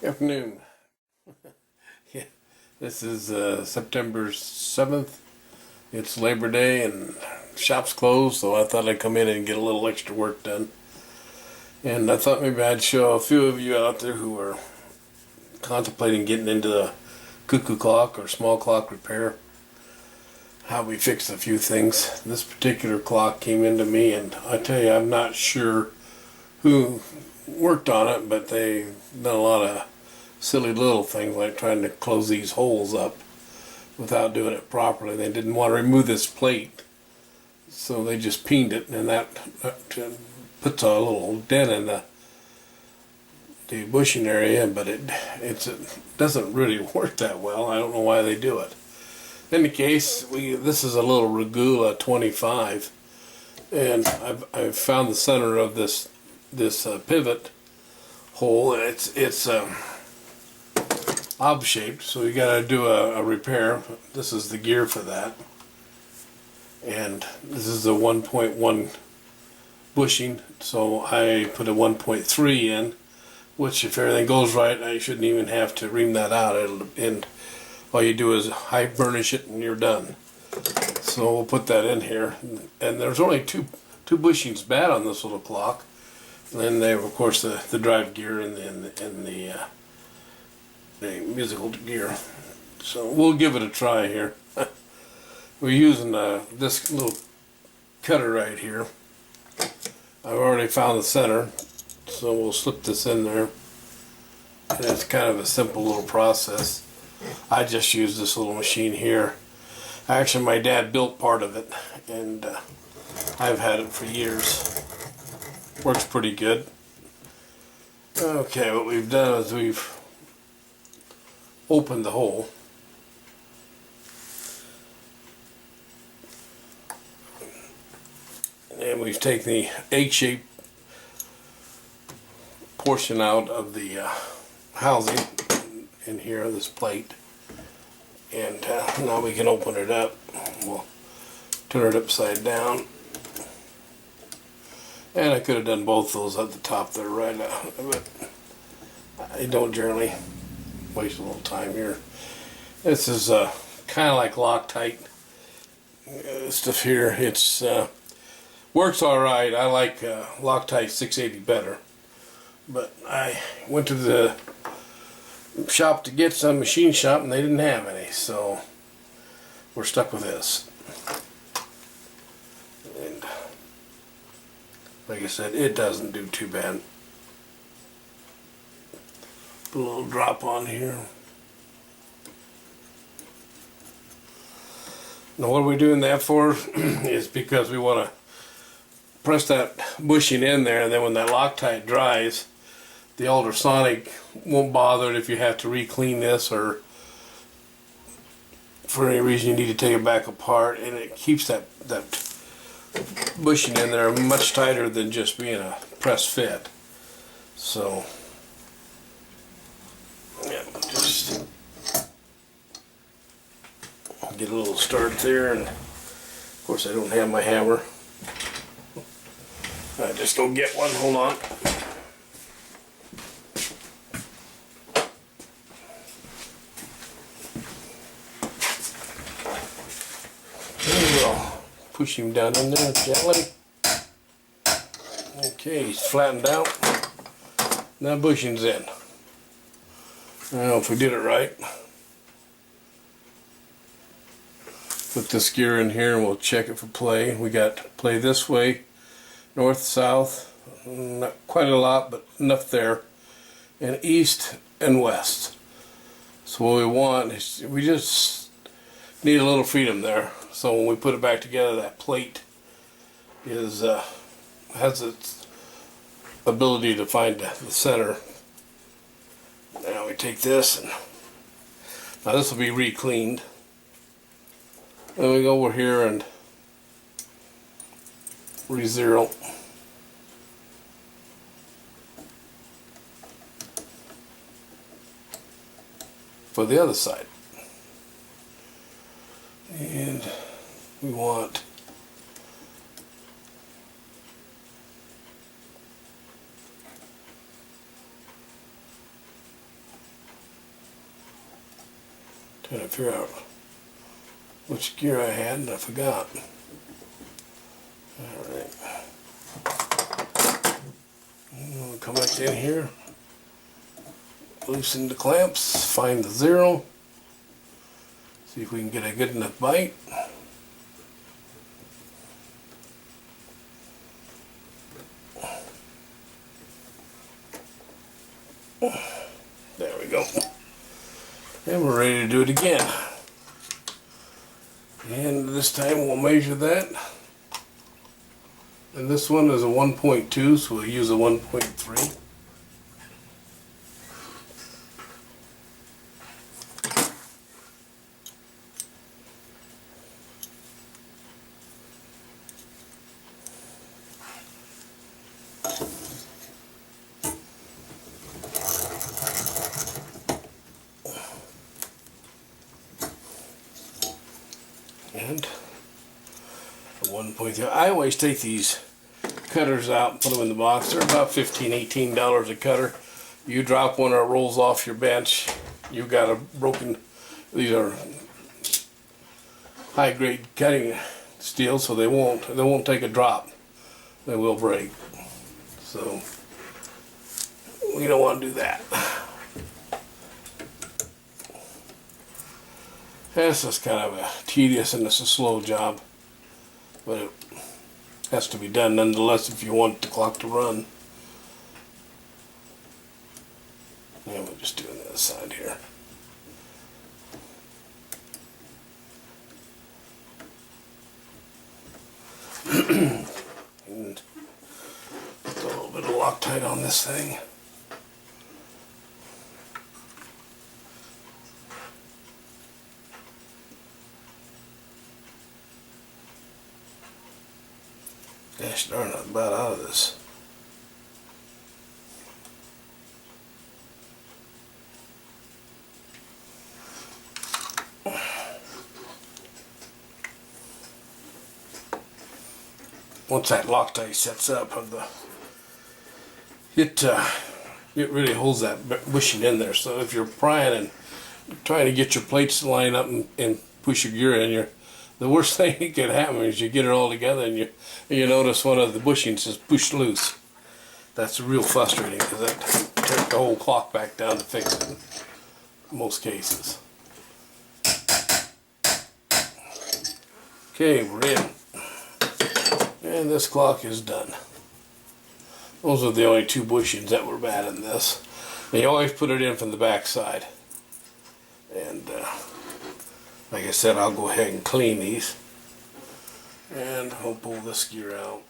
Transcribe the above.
Afternoon. Yeah, this is September 7th. It's Labor Day and shop's closed, so I thought I'd come in and get a little extra work done. And I thought maybe I'd show a few of you out there who are contemplating getting into the cuckoo clock or small clock repair how we fix a few things. This particular clock came into me, and I tell you, I'm not sure who worked on it, but they done a lot of silly little things like trying to close these holes up without doing it properly. They didn't want to remove this plate, so they just peened it, and that puts a little dent in the bushing area, but it doesn't really work that well. I don't know why they do it. In any case, this is a little Regula 25, and I've found the center of this pivot hole, and it's ob-shaped, so you got to do a repair. This is the gear for that, and this is a 1.1 bushing, so I put a 1.3 in, which if everything goes right, I shouldn't even have to ream that out. And all you do is high burnish it and you're done. So we'll put that in here, and there's only two bushings bad on this little clock. And then they have, of course, the drive gear and the musical gear. So we'll give it a try here. We're using this little cutter right here. I've already found the center, so we'll slip this in there. And it's kind of a simple little process. I just use this little machine here. Actually, my dad built part of it, and I've had it for years. Works pretty good. Okay, what we've done is we've opened the hole. And we've taken the egg-shaped portion out of the housing in here, this plate. And now we can open it up. We'll turn it upside down. And I could have done both those at the top there right now, but I don't generally waste a little time here. This is kind of like Loctite stuff here. It's works all right. I like Loctite 680 better, but I went to the shop to get some, machine shop, and they didn't have any, so we're stuck with this. And like I said, it doesn't do too bad. Put a little drop on here. Now what are we doing that for? Is because we want to press that bushing in there, and then when that Loctite dries, the ultrasonic won't bother it if you have to re-clean this, or for any reason you need to take it back apart, and it keeps that bushing in there much tighter than just being a press fit. So yeah, just get a little start there, and of course I don't have my hammer. I just go get one. Hold on. There we go. Push him down in there gently. Okay, he's flattened out. Now bushing's in. I don't know if we did it right. Put this gear in here and we'll check it for play. We got play this way, north, south, not quite a lot, but enough there, and east and west. So what we want is, we just need a little freedom there. So when we put it back together, that plate is has its ability to find the center. Now we take this, and now this will be re-cleaned. Then we go over here and re-zero. For the other side. And we want figure out which gear I had and I forgot. Alright. Come back in here. Loosen the clamps. Find the 0. See if we can get a good enough bite. There we go. And we're ready to do it again. And this time we'll measure that. And this one is a 1.2, so we'll use a 1.3. And a 1.3. I always take these cutters out and put them in the box. They're about $15, $18 a cutter. You drop one or it rolls off your bench, you got a broken. These are high grade cutting steel, so they won't take a drop. They will break. So we don't want to do that. This is kind of a tedious and it's a slow job, but it has to be done nonetheless if you want the clock to run. And we'll just do it on the other side here. And put a little bit of Loctite on this thing. Gosh darn, I'm about out of this. Once that Loctite sets up, it really holds that bushing in there. So if you're prying and trying to get your plates to line up and push your gear in, the worst thing that could happen is you get it all together and you notice one of the bushings is pushed loose. That's real frustrating because that takes the whole clock back down to fix it in most cases. Okay, we're in. And this clock is done. Those are the only 2 bushings that were bad in this. And you always put it in from the back side. And like I said, I'll go ahead and clean these. And I'll pull this gear out.